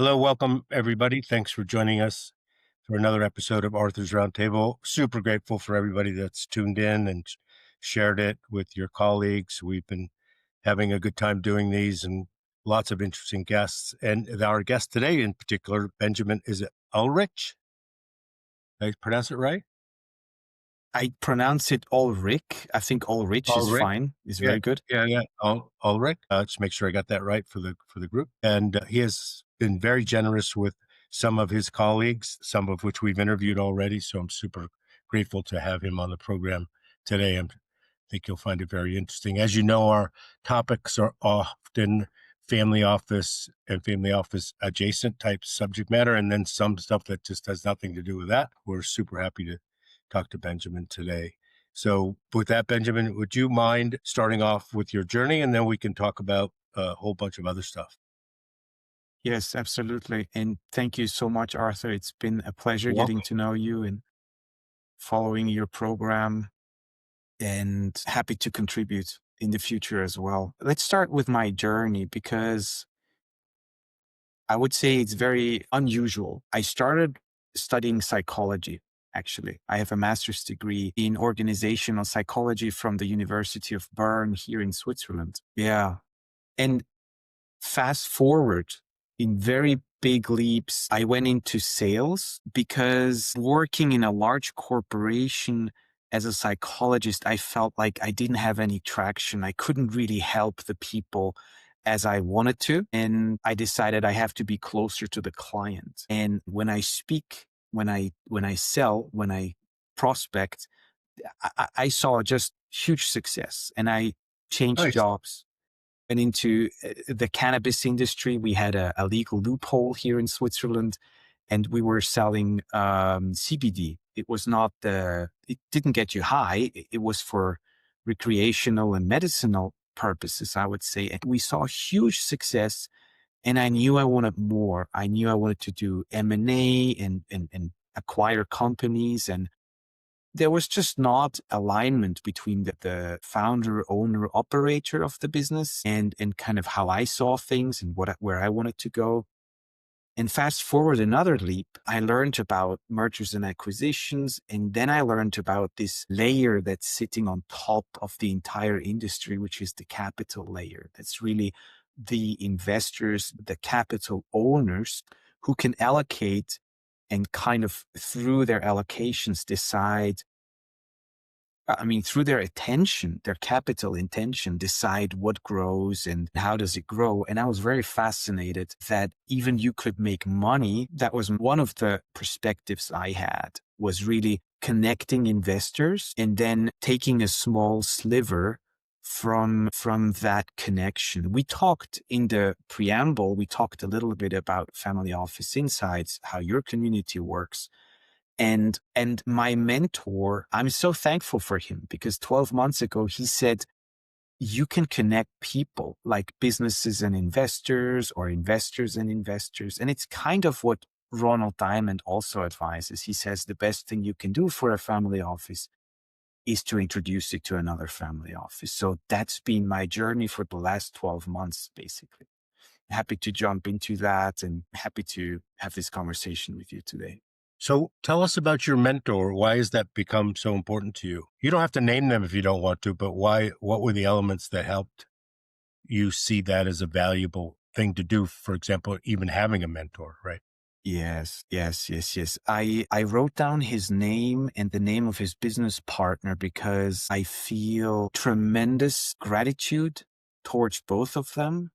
Hello, welcome everybody. Thanks for joining us for another episode of Arthur's Roundtable. Super grateful for everybody that's tuned in and shared it with your colleagues. We've been having a good time doing these and lots of interesting guests. And our guest today in particular, Benjamin, is it Ulrich? Did I pronounce it right? I pronounce it Ulrich. I think Ulrich is Ulrich. fine. Is Yeah, very good. yeah. Ulrich. Just make sure I got that right for the group. And he has been very generous with some of his colleagues, some of which we've interviewed already. So I'm super grateful to have him on the program today. I think you'll find it very interesting. As you know, our topics are often family office and family office adjacent type subject matter, and then some stuff that just has nothing to do with that. We're super happy to talk to Benjamin today. So with that, Benjamin, would you mind starting off with your journey, and then we can talk about a whole bunch of other stuff? Yes, absolutely. And thank you so much, Arthur. It's been a pleasure You're getting welcome. to know you and following your program, and happy to contribute in the future as well. Let's start with my journey because I would say it's very unusual. I started studying psychology. Actually, I have a master's degree in organizational psychology from the University of Bern here in Switzerland. Yeah. And fast forward in very big leaps, I went into sales because working in a large corporation as a psychologist, I felt like I didn't have any traction. I couldn't really help the people as I wanted to. And I decided I have to be closer to the client. And when I speak, when I sell, when I prospect, I saw just huge success, and I changed Nice. jobs and into the cannabis industry. We had a legal loophole here in Switzerland, and we were selling CBD. It didn't get you high. It was for recreational and medicinal purposes, I would say. And we saw huge success, and I knew I wanted more. I knew I wanted to do M&A and acquire companies, and there was just not alignment between the founder, owner, operator of the business and kind of how I saw things and where I wanted to go. And fast forward another leap, I learned about mergers and acquisitions. And then I learned about this layer that's sitting on top of the entire industry, which is the capital layer. That's really the investors, the capital owners who can allocate and kind of through their allocations decide, through their attention, their capital intention, decide what grows and how does it grow. And I was very fascinated that even you could make money. That was one of the perspectives I had, was really connecting investors and then taking a small sliver from that connection. We talked in the preamble, we talked a little bit about family office insights, how your community works. And my mentor, I'm so thankful for him because 12 months ago, he said, you can connect people like businesses and investors or investors and investors. And it's kind of what Ronald Diamond also advises. He says the best thing you can do for a family office is to introduce it to another family office. So that's been my journey for the last 12 months, basically. Happy to jump into that and happy to have this conversation with you today. So tell us about your mentor. Why has that become so important to you? You don't have to name them if you don't want to, but why? What were the elements that helped you see that as a valuable thing to do? For example, even having a mentor, right? Yes. I wrote down his name and the name of his business partner because I feel tremendous gratitude towards both of them.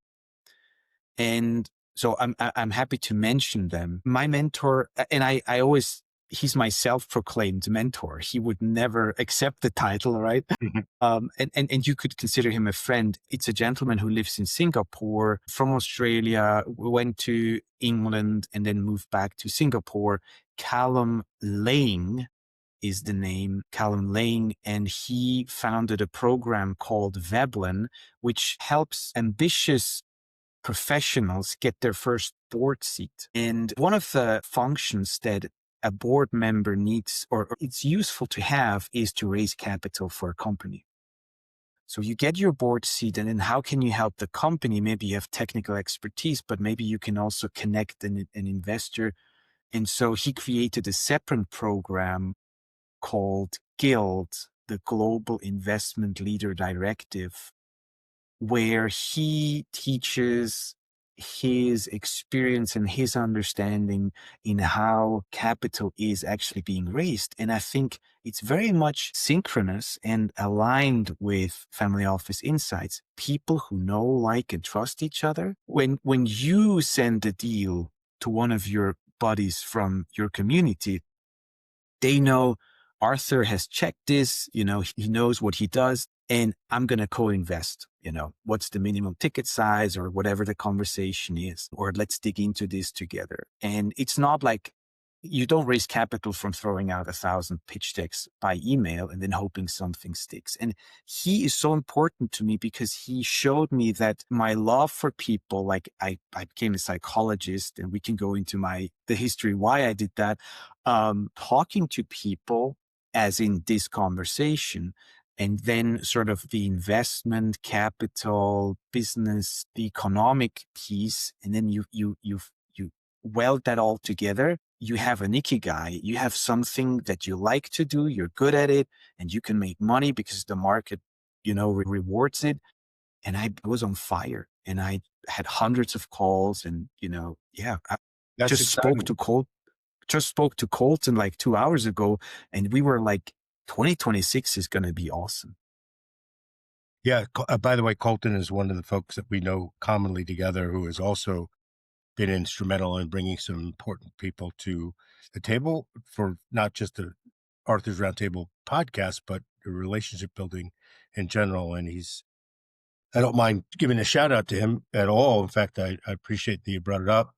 And so I'm happy to mention them. My mentor, and I always, he's my self-proclaimed mentor. He would never accept the title, right? Mhm. And you could consider him a friend. It's a gentleman who lives in Singapore, from Australia, went to England and then moved back to Singapore. Callum Lang is the name, Callum Lang, and he founded a program called Veblen, which helps ambitious professionals get their first board seat. And one of the functions that a board member needs, or it's useful to have, is to raise capital for a company. So you get your board seat, and then how can you help the company? Maybe you have technical expertise, but maybe you can also connect an investor. And so he created a separate program called Guild, the Global Investment Leader Directive, where he teaches his experience and his understanding in how capital is actually being raised. And I think it's very much synchronous and aligned with Family Office Insights. People who know, like, and trust each other. When you send a deal to one of your buddies from your community, they know Arthur has checked this, he knows what he does, and I'm going to co-invest. What's the minimum ticket size or whatever the conversation is, or let's dig into this together. And it's not like you don't raise capital from throwing out 1,000 pitch decks by email and then hoping something sticks. And he is so important to me because he showed me that my love for people, like I became a psychologist, and we can go into the history why I did that. Talking to people, as in this conversation, and then sort of the investment, capital, business, the economic piece, and then you weld that all together. You have an ikigai. You have something that you like to do. You're good at it, and you can make money because the market, rewards it. And I was on fire, and I had hundreds of calls, and I That's just exciting. spoke to Colton like 2 hours ago, and we were like, 2026 is going to be awesome. Yeah. By the way, Colton is one of the folks that we know commonly together who has also been instrumental in bringing some important people to the table for not just the Arthur's Roundtable podcast, but the relationship building in general. And I don't mind giving a shout out to him at all. In fact, I appreciate that you brought it up.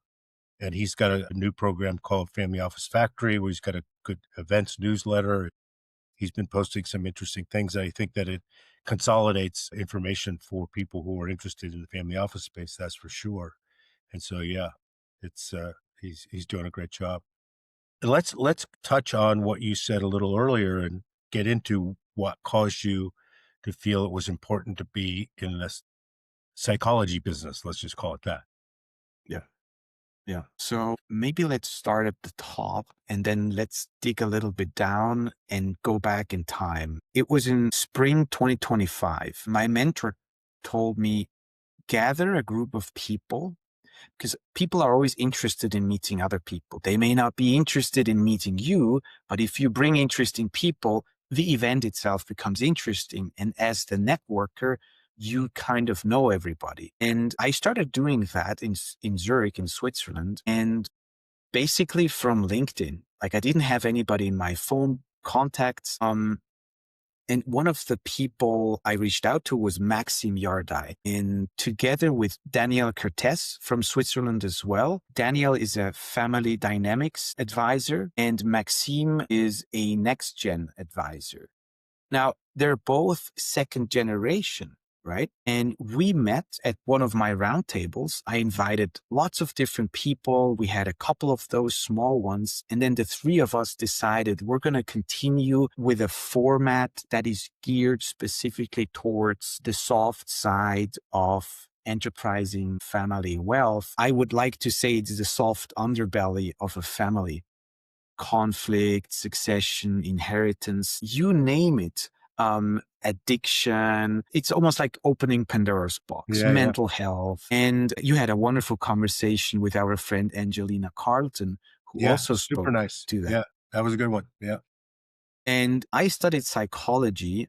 And he's got a new program called Family Office Factory, where he's got a good events newsletter. He's been posting some interesting things. I think that it consolidates information for people who are interested in the family office space. That's for sure. And so, yeah, it's he's doing a great job. And let's touch on what you said a little earlier and get into what caused you to feel it was important to be in this psychology business. Let's just call it that. Yeah. Yeah. So maybe let's start at the top, and then let's dig a little bit down and go back in time. It was in spring 2025. My mentor told me, gather a group of people, because people are always interested in meeting other people. They may not be interested in meeting you, but if you bring interesting people, the event itself becomes interesting. And as the networker, you kind of know everybody. And I started doing that in Zurich, in Switzerland, and basically from LinkedIn. Like, I didn't have anybody in my phone contacts. And one of the people I reached out to was Maxime Yardai. And together with Daniel Kertes from Switzerland as well. Daniel is a family dynamics advisor, and Maxime is a next gen advisor. Now, they're both second generation, right? And we met at one of my roundtables. I invited lots of different people. We had a couple of those small ones. And then the three of us decided we're going to continue with a format that is geared specifically towards the soft side of enterprising family wealth. I would like to say it's the soft underbelly of a family. Conflict, succession, inheritance, you name it. Addiction. It's almost like opening Pandora's box, mental health. And you had a wonderful conversation with our friend Angelina Carlton, who also spoke super nice to that. Yeah, that was a good one. Yeah. And I studied psychology.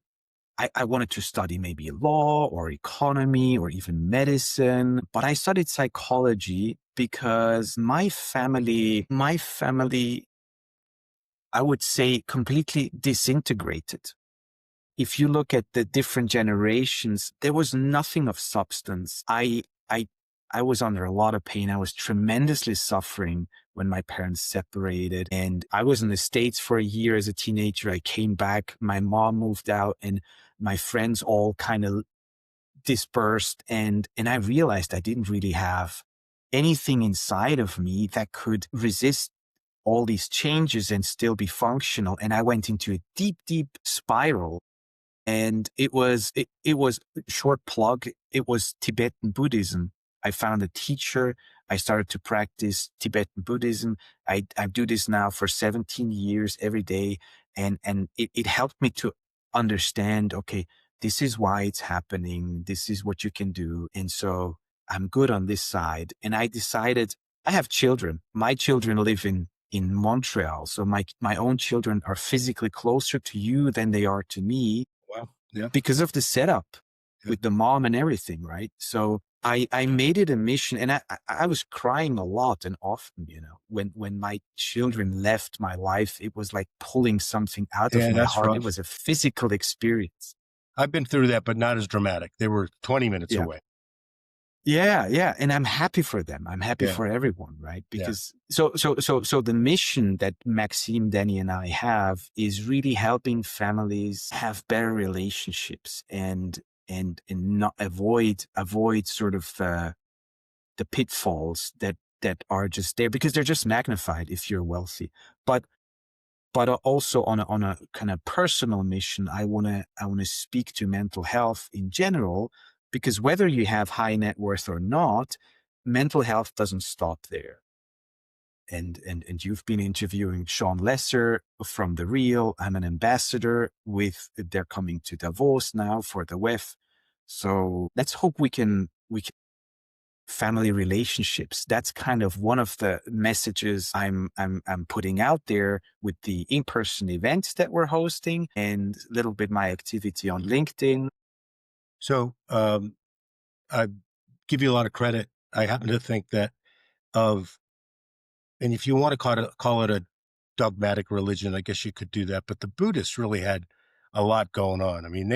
I wanted to study maybe law or economy or even medicine, but I studied psychology because my family, I would say, completely disintegrated. If you look at the different generations, there was nothing of substance. I was under a lot of pain. I was tremendously suffering when my parents separated. And I was in the States for a year as a teenager. I came back, my mom moved out, and my friends all kind of dispersed. And I realized I didn't really have anything inside of me that could resist all these changes and still be functional. And I went into a deep, deep spiral. And it was short plug. It was Tibetan Buddhism. I found a teacher. I started to practice Tibetan Buddhism. I do this now for 17 years every day. And it helped me to understand, okay, this is why it's happening. This is what you can do. And so I'm good on this side. And I decided, I have children. My children live in Montreal. So my own children are physically closer to you than they are to me Wow. Yeah. because of the setup Yeah. with the mom and everything, right? So I made it a mission, and I was crying a lot and often, when my children left my life. It was like pulling something out of Yeah, my that's heart. It rough. was a physical experience. I've been through that, but not as dramatic. They were 20 minutes Yeah. away. Yeah, yeah, and I'm happy for them. I'm happy Yeah. for everyone, right? Yeah. Because so the mission that Maxime, Danny, and I have is really helping families have better relationships and not avoid sort of the pitfalls that are just there, because they're just magnified if you're wealthy. But also on a kind of personal mission, I wanna speak to mental health in general, because whether you have high net worth or not, mental health doesn't stop there. And you've been interviewing Sean Lesser from The Real. I'm an ambassador with, they're coming to Davos now for the WEF. So let's hope we can family relationships. That's kind of one of the messages I'm putting out there with the in-person events that we're hosting, and a little bit my activity on LinkedIn. So I give you a lot of credit. I happen to think that of, and if you want to call it a dogmatic religion, I guess you could do that. But the Buddhists really had a lot going on. I mean,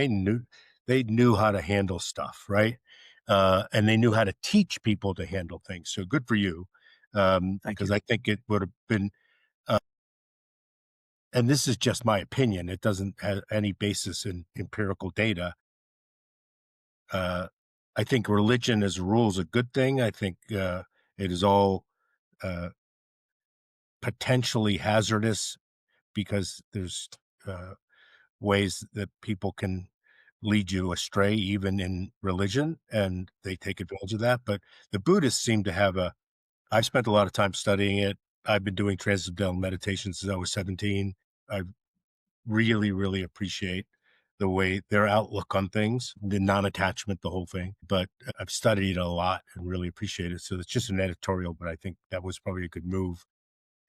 they knew how to handle stuff, right? And they knew how to teach people to handle things. So good for you, Thank you. because I think it would have been. And this is just my opinion. It doesn't have any basis in empirical data. Uh, I think religion as a rule is a good thing. I think it is all uh, potentially hazardous because there's uh, ways that people can lead you astray, even in religion, and they take advantage of that. But the Buddhists seem to have I've spent a lot of time studying it. I've been doing transcendental meditation since I was 17. I really, really appreciate the way their outlook on things, the non-attachment, the whole thing. But I've studied it a lot and really appreciate it. So it's just an editorial, but I think that was probably a good move.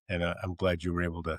And I'm glad you were able to,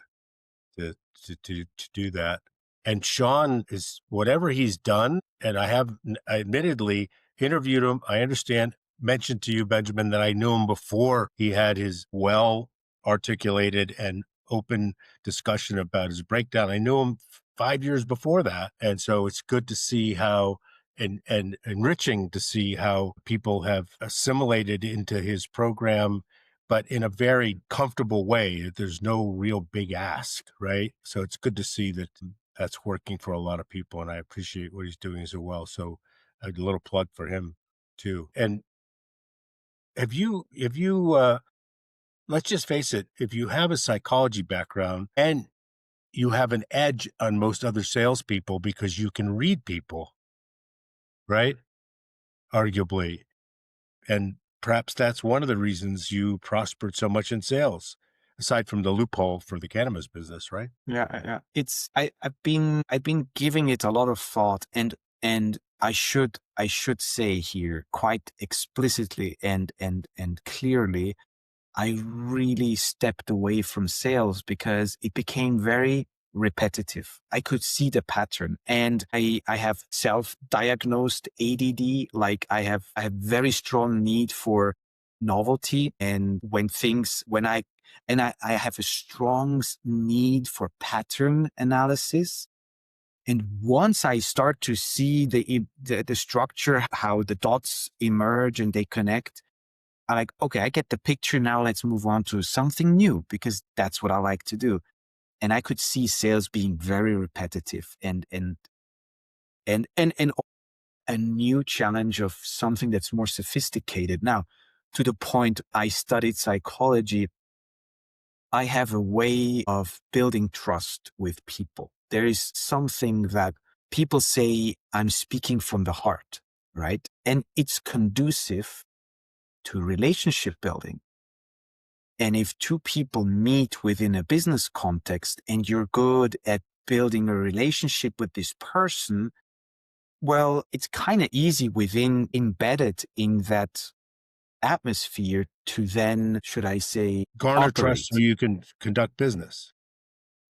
to do that. And Sean is whatever he's done. And I admittedly interviewed him. I understand, mentioned to you, Benjamin, that I knew him before he had his well articulated and open discussion about his breakdown. I knew him 5 years before that. And so it's good to see how, and enriching to see how people have assimilated into his program, but in a very comfortable way. There's no real big ask, right? So it's good to see that that's working for a lot of people, and I appreciate what he's doing as well. So a little plug for him too. And let's just face it, if you have a psychology background and you have an edge on most other salespeople because you can read people, right? Arguably. And perhaps that's one of the reasons you prospered so much in sales, aside from the loophole for the cannabis business, right? Yeah. It's I've been giving it a lot of thought, and I should say here quite explicitly and clearly, I really stepped away from sales because it became very repetitive. I could see the pattern, and I have self-diagnosed ADD. Like I have very strong need for novelty. And I have a strong need for pattern analysis. And once I start to see the structure, how the dots emerge and they connect, I'm like, okay, I get the picture now. Let's move on to something new, because that's what I like to do. And I could see sales being very repetitive and a new challenge of something that's more sophisticated. Now, to the point I studied psychology, I have a way of building trust with people. There is something that people say, I'm speaking from the heart, right? And it's conducive to relationship building. And if two people meet within a business context and you're good at building a relationship with this person, well, it's kind of easy embedded in that atmosphere to then, should I say, Garner trust so operate. you can conduct business.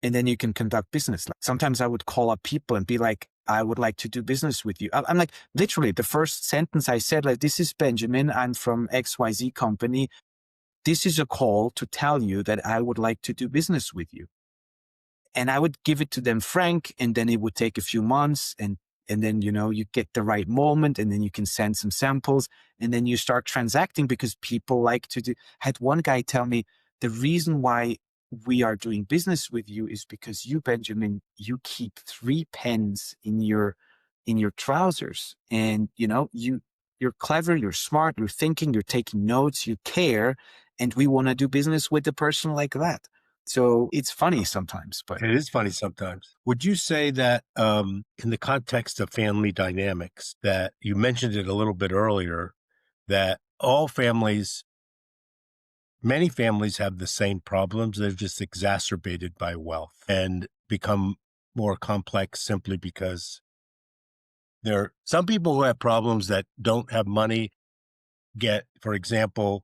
And then you can conduct business. Like, sometimes I would call up people and be like, I would like to do business with you. I'm like, literally, the first sentence I said, like, this is Benjamin. I'm from XYZ company. This is a call to tell you that I would like to do business with you. And I would give it to them frank, and then it would take a few months, and then, you get the right moment, and then you can send some samples, and then you start transacting because people like to do. I had one guy tell me, the reason why we are doing business with you is because you, Benjamin, you keep 3 pens in your trousers, and you're clever, you're smart, you're thinking, you're taking notes, you care, and we want to do business with a person like that. So it's funny sometimes, but It is funny sometimes. Would you say that in the context of family dynamics, that you mentioned it a little bit earlier, that many families have the same problems. They're just exacerbated by wealth and become more complex simply because there are some people who have problems that don't have money get, for example,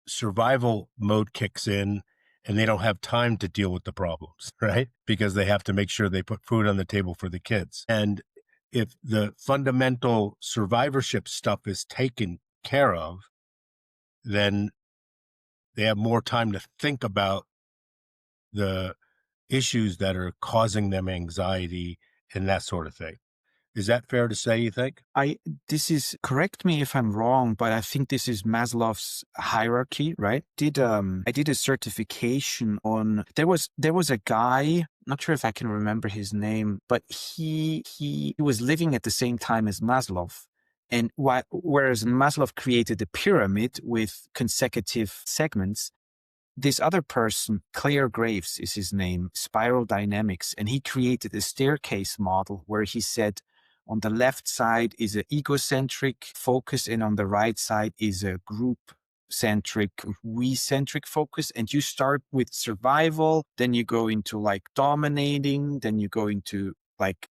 survival mode kicks in and they don't have time to deal with the problems, right? Because they have to make sure they put food on the table for the kids. And if the fundamental survivorship stuff is taken care of, then they have more time to think about the issues that are causing them anxiety and that sort of thing. Is that fair to say, you think? correct me if I'm wrong, but I think this is Maslow's hierarchy, right? I did a certification on, there was a guy, not sure if I can remember his name, but he was living at the same time as Maslow. And whereas Maslow created a pyramid with consecutive segments, this other person, Claire Graves is his name, Spiral Dynamics, and he created a staircase model where he said on the left side is an egocentric focus, and on the right side is a group centric, we centric focus. And you start with survival, then you go into like dominating, then you go into like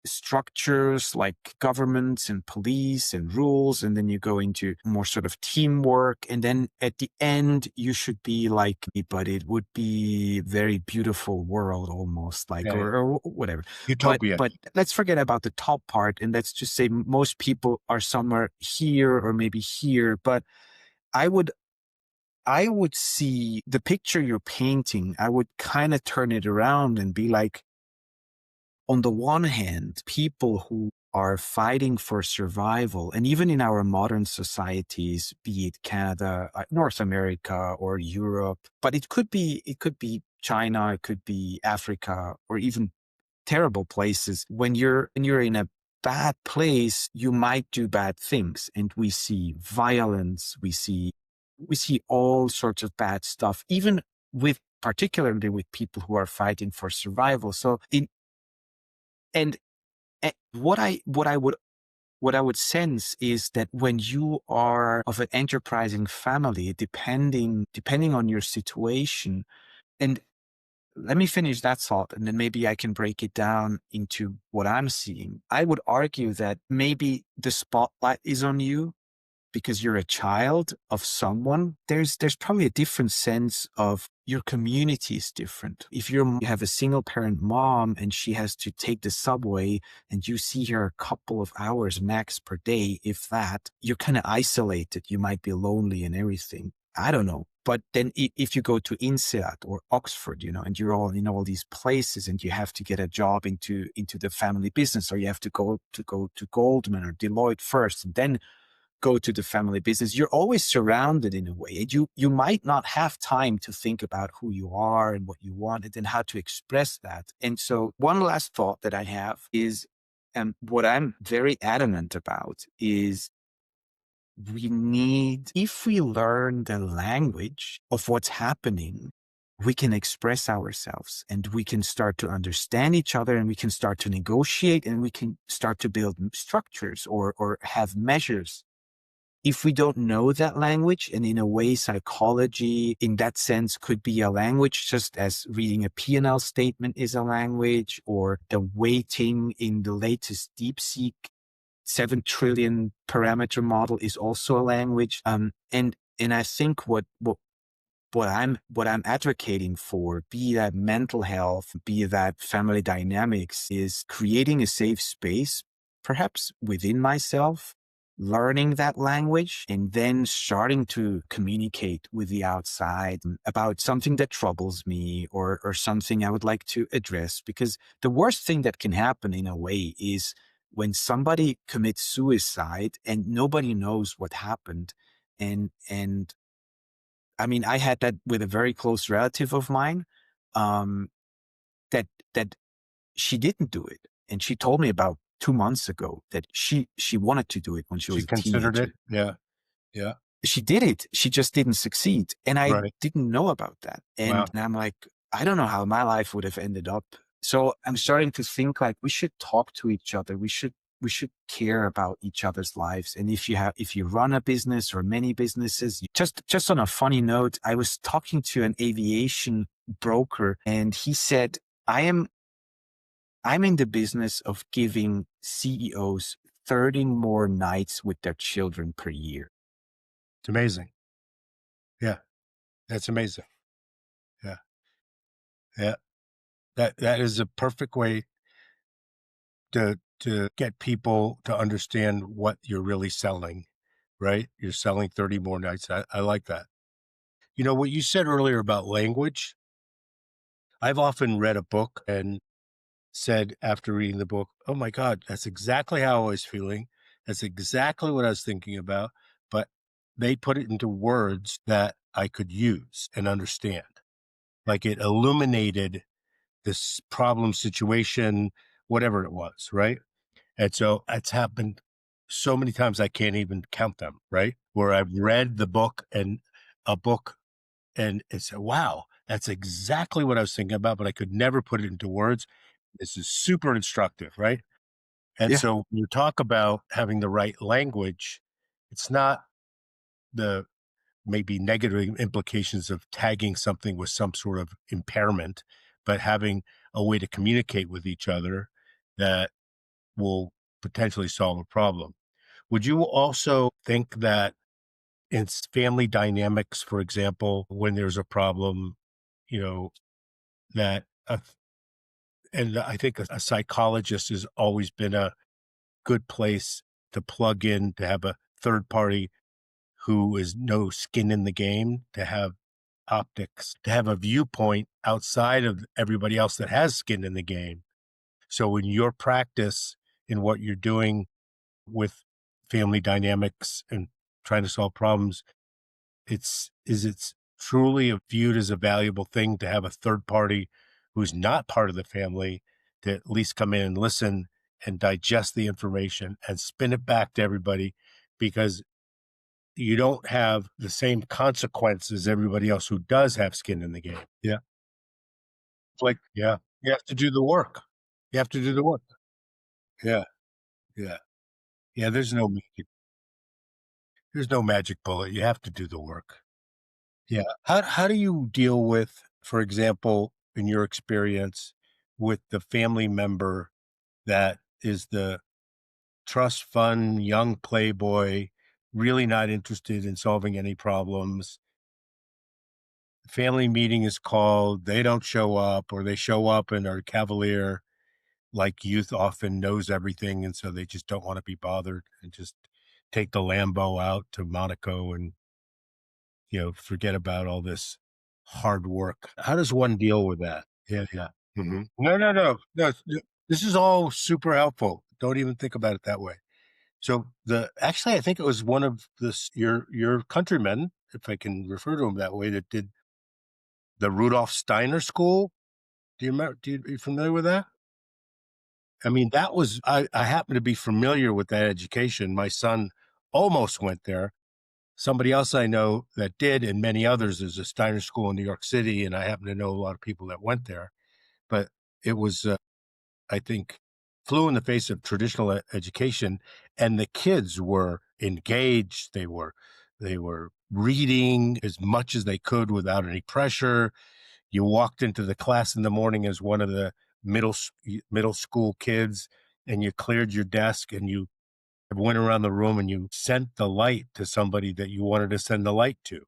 structures like governments and police and rules, and then you go into more sort of teamwork, and then at the end you should be like, but it would be very beautiful world almost like, Yeah. or whatever. Utopia. But let's forget about the top part, and let's just say most people are somewhere here or maybe here. But I would see the picture you're painting, I would kind of turn it around and be like, on the one hand, people who are fighting for survival, and even in our modern societies, be it Canada, North America, or Europe, but it could be China, it could be Africa, or even terrible places. When you're in a bad place, you might do bad things, and we see violence, we see all sorts of bad stuff, even particularly with people who are fighting for survival. So and what I would sense is that when you are of an enterprising family, depending on your situation, and let me finish that thought, and then maybe I can break it down into what I'm seeing. I would argue that maybe the spotlight is on you because you're a child of someone. There's probably a different sense of your community is different. If you have a single parent mom and she has to take the subway and you see her a couple of hours max per day, if that, you're kind of isolated. You might be lonely and everything. I don't know. But then if you go to INSEAD or Oxford, and you're all in all these places and you have to get a job into the family business, or you have to go to Goldman or Deloitte first, and then go to the family business, you're always surrounded in a way. And you might not have time to think about who you are and what you want and then how to express that. And so one last thought that I have is, and what I'm very adamant about is, if we learn the language of what's happening, we can express ourselves and we can start to understand each other and we can start to negotiate and we can start to build structures or have measures. If we don't know that language, and in a way, psychology in that sense could be a language, just as reading a P&L statement is a language, or the weighting in the latest DeepSeek 7 trillion parameter model is also a language. And I think what I'm advocating for, be that mental health, be that family dynamics, is creating a safe space, perhaps within myself, learning that language, and then starting to communicate with the outside about something that troubles me or something I would like to address. Because the worst thing that can happen in a way is when somebody commits suicide and nobody knows what happened. And I mean, I had that with a very close relative of mine, um, that that she didn't do it, and she told me about 2 months ago that she wanted to do it when she She was a considered it. teenager. Yeah. Yeah. She did it, she just didn't succeed, and I Right. didn't know about that, and Wow. I'm like, I don't know how my life would have ended up. So I'm starting to think like we should talk to each other. We should care about each other's lives. And if you run a business or many businesses, just on a funny note, I was talking to an aviation broker and he said, I am I'm in the business of giving CEOs 30 more nights with their children per year. It's amazing. Yeah. That's amazing. Yeah. Yeah. That is a perfect way to get people to understand what you're really selling, right? You're selling 30 more nights. I like that. You know, what you said earlier about language, I've often read a book and said after reading the book, "Oh my god, that's exactly how I was feeling. That's exactly what I was thinking about." But they put it into words that I could use and understand. Like it illuminated this problem situation, whatever it was, right? And so it's happened so many times I can't even count them, right? Where I've read the book and a book and it's wow, that's exactly what I was thinking about, but I could never put it into words. This is super instructive, right? And Yeah. so when you talk about having the right language, it's not the maybe negative implications of tagging something with some sort of impairment, but having a way to communicate with each other that will potentially solve a problem. Would you also think that in family dynamics, for example, when there's a problem, you know, that, and I think a psychologist has always been a good place to plug in, to have a third party who is no skin in the game, to have optics, to have a viewpoint outside of everybody else that has skin in the game. So in your practice, in what you're doing with family dynamics and trying to solve problems, it's truly viewed as a valuable thing to have a third party who's not part of the family to at least come in and listen and digest the information and spin it back to everybody, because you don't have the same consequence as everybody else who does have skin in the game. Yeah. It's like, yeah, you have to do the work. You have to do the work. Yeah. Yeah. Yeah. There's no magic bullet. You have to do the work. Yeah. How do you deal with, for example, in your experience, with the family member that is the trust fund young playboy, really not interested in solving any problems? Family meeting is called, they don't show up, or they show up and are cavalier, like youth often knows everything, and so they just don't want to be bothered and just take the Lambo out to Monaco and, forget about all this hard work. How does one deal with that? Yeah, yeah. No, no, no, no. This is all super helpful. Don't even think about it that way. So actually, I think it was one of your countrymen, if I can refer to him that way, that did the Rudolf Steiner School. Do you remember? Are you familiar with that? I mean, that was I happen to be familiar with that education. My son almost went there. Somebody else I know that did, and many others, is a Steiner School in New York City, and I happen to know a lot of people that went there. But it was, I think, flew in the face of traditional education, and the kids were engaged. They were reading as much as they could without any pressure. You walked into the class in the morning as one of the middle school kids, and you cleared your desk, and you went around the room and you sent the light to somebody that you wanted to send the light to,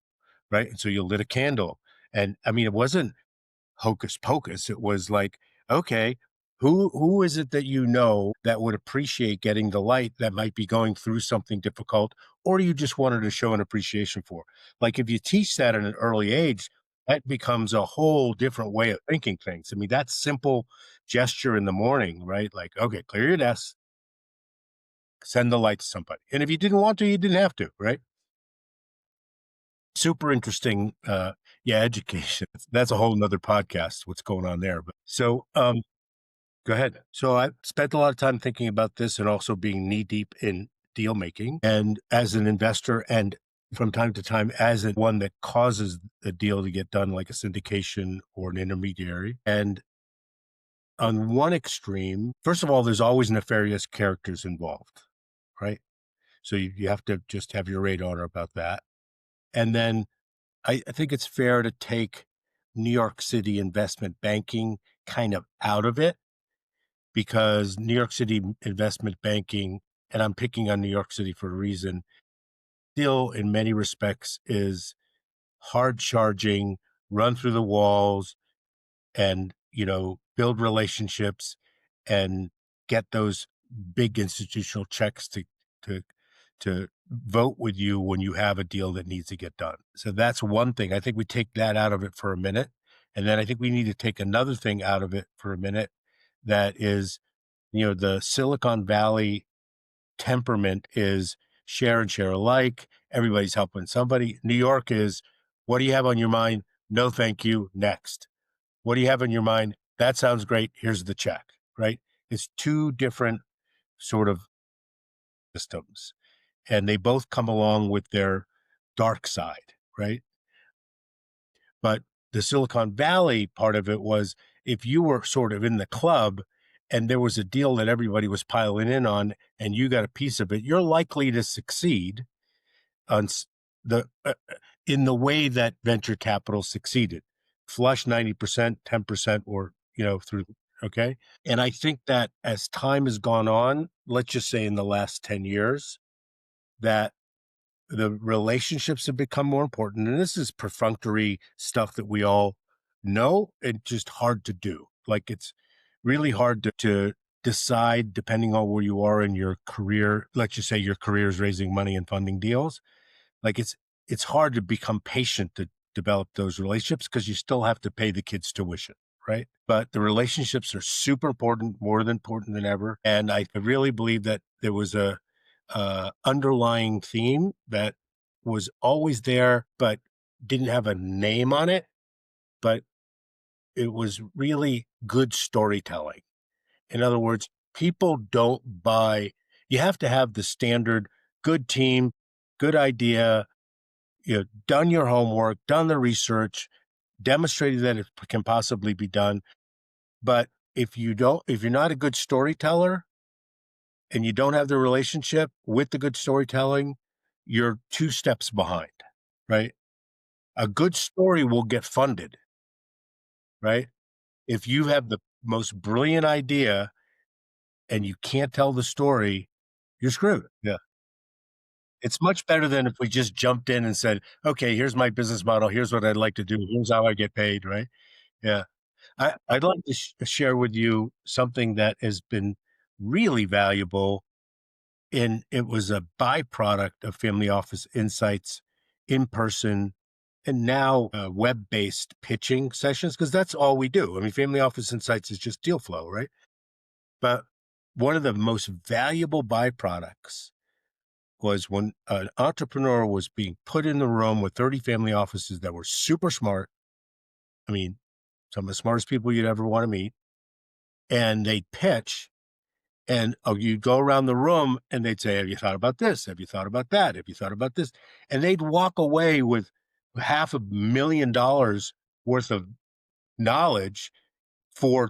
right? And so you lit a candle. And I mean, it wasn't hocus pocus. It was like, okay, who is it that you know that would appreciate getting the light that might be going through something difficult, or you just wanted to show an appreciation for? Like if you teach that at an early age, that becomes a whole different way of thinking things. I mean, that simple gesture in the morning, right? Like, okay, clear your desk, send the light to somebody. And if you didn't want to, you didn't have to, right? Super interesting. Yeah, education. That's a whole nother podcast, what's going on there. But so go ahead. So I spent a lot of time thinking about this and also being knee deep in deal making and as an investor and from time to time as one that causes a deal to get done, like a syndication or an intermediary. And on one extreme, first of all, there's always nefarious characters involved, right? So you have to just have your radar about that. And then I think it's fair to take New York City investment banking kind of out of it because New York City investment banking, and I'm picking on New York City for a reason, still in many respects is hard charging, run through the walls, and build relationships and get those big institutional checks to to vote with you when you have a deal that needs to get done. So that's one thing. I think we take that out of it for a minute, and then I think we need to take another thing out of it for a minute. That is, the Silicon Valley temperament is share and share alike. Everybody's helping somebody. New York is, what do you have on your mind? No, thank you. Next. What do you have in your mind? That sounds great. Here's the check, right? It's two different sort of systems, and they both come along with their dark side, right? But the Silicon Valley part of it was if you were sort of in the club and there was a deal that everybody was piling in on and you got a piece of it, you're likely to succeed on the in the way that venture capital succeeded. Flush 90%, 10%, or through. Okay. And I think that as time has gone on, let's just say in the last 10 years, that the relationships have become more important. And this is perfunctory stuff that we all know and just hard to do. Like it's really hard to decide depending on where you are in your career. Let's just say your career is raising money and funding deals. Like it's hard to become patient to develop those relationships because you still have to pay the kids' tuition, right? But the relationships are super important, more than important than ever. And I really believe that there was a underlying theme that was always there, but didn't have a name on it. But it was really good storytelling. In other words, people don't buy. You have to have the standard good team, good idea, done your homework, done the research, demonstrated that it can possibly be done. But if you're not a good storyteller and you don't have the relationship with the good storytelling, you're two steps behind, right? A good story will get funded, right? If you have the most brilliant idea and you can't tell the story, you're screwed. Yeah. It's much better than if we just jumped in and said, okay, here's my business model. Here's what I'd like to do. Here's how I get paid, right? Yeah. I'd like to share with you something that has been really valuable. And it was a byproduct of Family Office Insights in person and now web-based pitching sessions, because that's all we do. I mean, Family Office Insights is just deal flow, right? But one of the most valuable byproducts was when an entrepreneur was being put in the room with 30 family offices that were super smart. I mean, some of the smartest people you'd ever want to meet. And they'd pitch. And you'd go around the room and they'd say, have you thought about this? Have you thought about that? Have you thought about this? And they'd walk away with $500,000 worth of knowledge for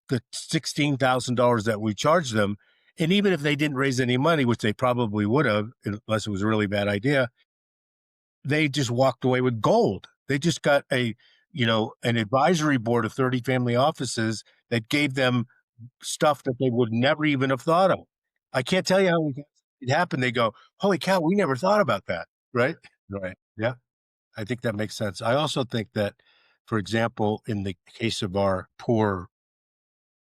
the $16,000 that we charged them. And even if they didn't raise any money, which they probably would have, unless it was a really bad idea, they just walked away with gold. They just got an advisory board of 30 family offices that gave them stuff that they would never even have thought of. I can't tell you how it happened. They go, holy cow, we never thought about that. Right. Right. Yeah. I think that makes sense. I also think that, for example, in the case of our poor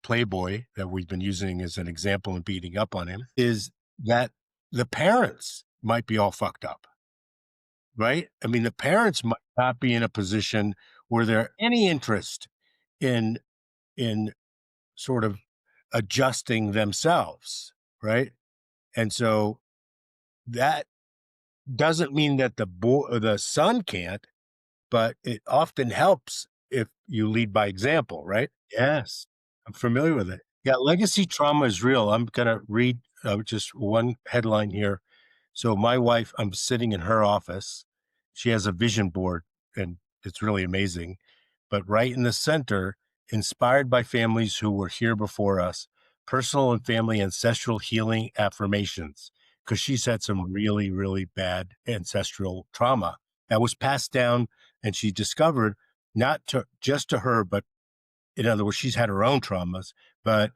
playboy that we've been using as an example and beating up on him, is that the parents might be all fucked up, right? I mean, the parents might not be in a position where they're any interest in in sort of adjusting themselves, right? And so that doesn't mean that the son can't, but it often helps if you lead by example, right? Yes, I'm familiar with it. Yeah, legacy trauma is real. I'm gonna read just one headline here. So my wife, I'm sitting in her office. She has a vision board, and it's really amazing. But right in the center, inspired by families who were here before us, personal and family ancestral healing affirmations, because she's had some really, really bad ancestral trauma that was passed down, and she discovered not to just to her, but in other words, she's had her own traumas, but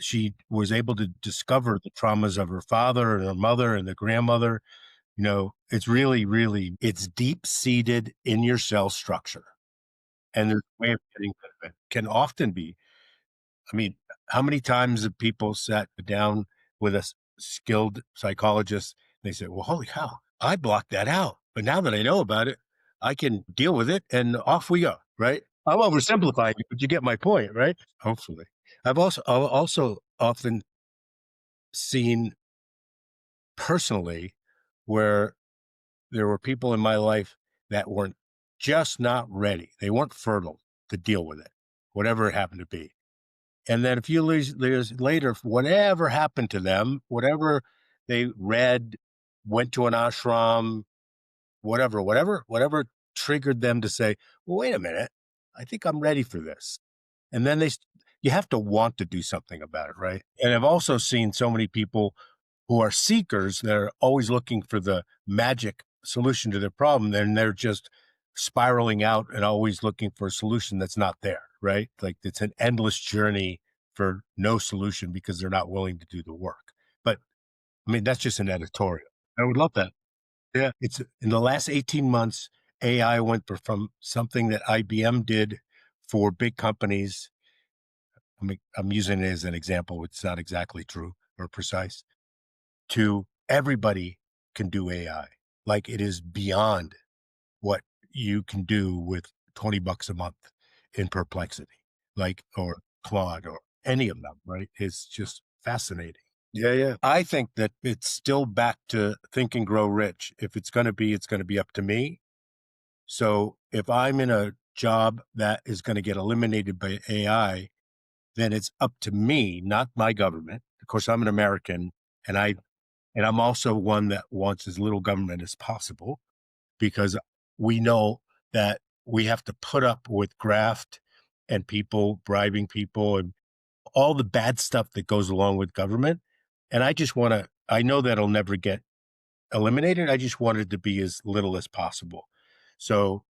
she was able to discover the traumas of her father and her mother and the grandmother. It's really, really, it's deep seated in your cell structure. And there's a way of getting rid of it. Can often be, I mean, how many times have people sat down with a skilled psychologist and they say, well, holy cow, I blocked that out. But now that I know about it, I can deal with it and off we go, right? I'm oversimplifying it, but you get my point, right? Hopefully. I've also often seen personally where there were people in my life that weren't just not ready. They weren't fertile to deal with it, whatever it happened to be. And then a few years later, whatever happened to them, whatever they read, went to an ashram, whatever triggered them to say, well, wait a minute, I think I'm ready for this. And then you have to want to do something about it, right? And I've also seen so many people who are seekers that are always looking for the magic solution to their problem, then they're just spiraling out and always looking for a solution that's not there, right? Like it's an endless journey for no solution because they're not willing to do the work. But I mean, that's just an editorial. I would love that. Yeah. It's in the last 18 months, AI went from something that IBM did for big companies. I'm using it as an example. It's not exactly true or precise, to everybody can do AI. Like it is beyond what you can do with $20 a month in Perplexity, like, or Claude or any of them, right? It's just fascinating. Yeah, yeah. I think that it's still back to Think and Grow Rich. If it's going to be up to me. So if I'm in a job that is going to get eliminated by AI, then it's up to me, not my government. Of course, I'm an American, and I'm also one that wants as little government as possible because we know that we have to put up with graft and people bribing people and all the bad stuff that goes along with government. And I know that'll never get eliminated. I just want it to be as little as possible. So,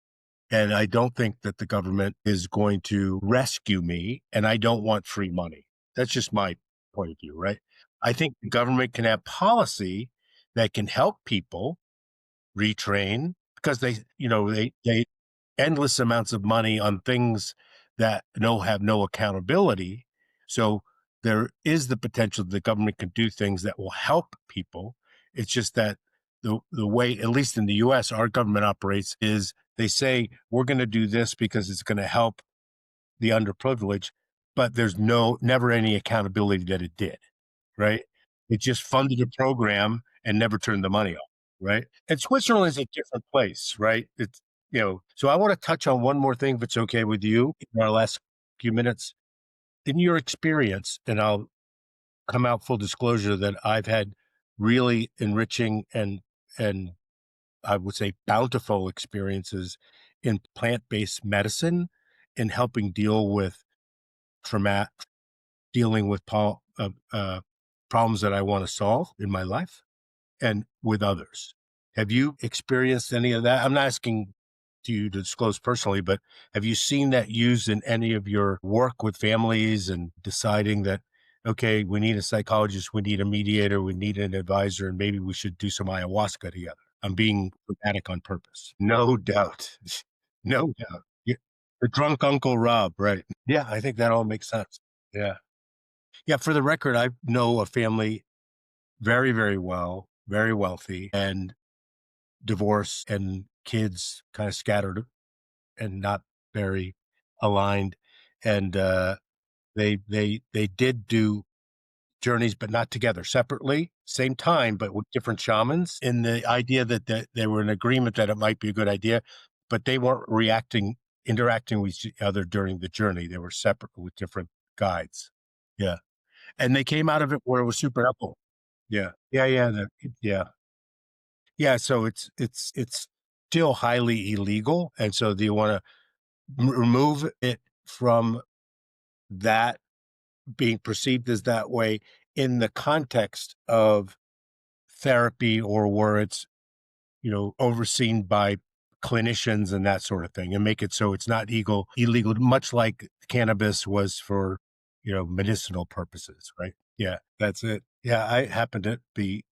and I don't think that the government is going to rescue me, and I don't want free money. That's just my point of view, right? I think the government can have policy that can help people retrain because they endless amounts of money on things that have no accountability. So there is the potential that the government can do things that will help people. It's just that the way, at least in the US, our government operates is they say, we're going to do this because it's going to help the underprivileged, but there's never any accountability that it did, right? It just funded a program and never turned the money off, right? And Switzerland is a different place, right? So I want to touch on one more thing, if it's okay with you, in our last few minutes. In your experience, and I'll come out full disclosure that I've had really enriching and I would say bountiful experiences in plant-based medicine in helping deal with trauma, dealing with problems that I want to solve in my life and with others. Have you experienced any of that? I'm not asking you to disclose personally, but have you seen that used in any of your work with families and deciding that, okay, we need a psychologist, we need a mediator, we need an advisor, and maybe we should do some ayahuasca together? I'm being dramatic on purpose. No doubt. No doubt. Yeah. The drunk Uncle Rob, right. Yeah, I think that all makes sense. Yeah. Yeah, for the record, I know a family very, very well, very wealthy, and divorced and kids kind of scattered and not very aligned. And they did do journeys, but not together, separately, same time, but with different shamans. In the idea that they were in agreement that it might be a good idea, but they weren't interacting with each other during the journey. They were separate with different guides. Yeah, and they came out of it where it was super helpful. Yeah, yeah, yeah, yeah. Yeah, so it's still highly illegal, and so do you wanna remove it from that being perceived as that way in the context of therapy or where it's, overseen by clinicians and that sort of thing, and make it so it's not illegal, much like cannabis was for, medicinal purposes, right? Yeah, that's it. Yeah, I happen to be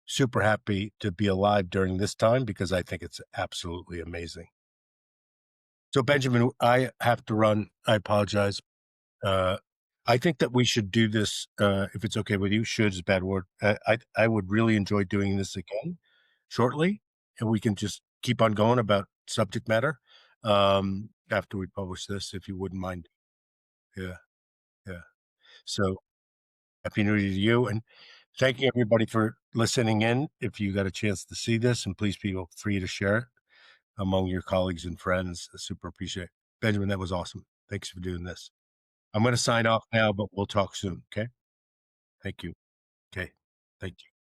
super happy to be alive during this time because I think it's absolutely amazing. So, Benjamin, I have to run. I apologize. Uh, I think that we should do this, if it's okay with you. Should is a bad word. I would really enjoy doing this again shortly, and we can just keep on going about subject matter after we publish this, if you wouldn't mind. Yeah, yeah. So, happy New Year to you, and thank you everybody for listening in. If you got a chance to see this, and please feel free to share it among your colleagues and friends. I super appreciate it. Benjamin, that was awesome. Thanks for doing this. I'm going to sign off now, but we'll talk soon. Okay. Thank you. Okay. Thank you.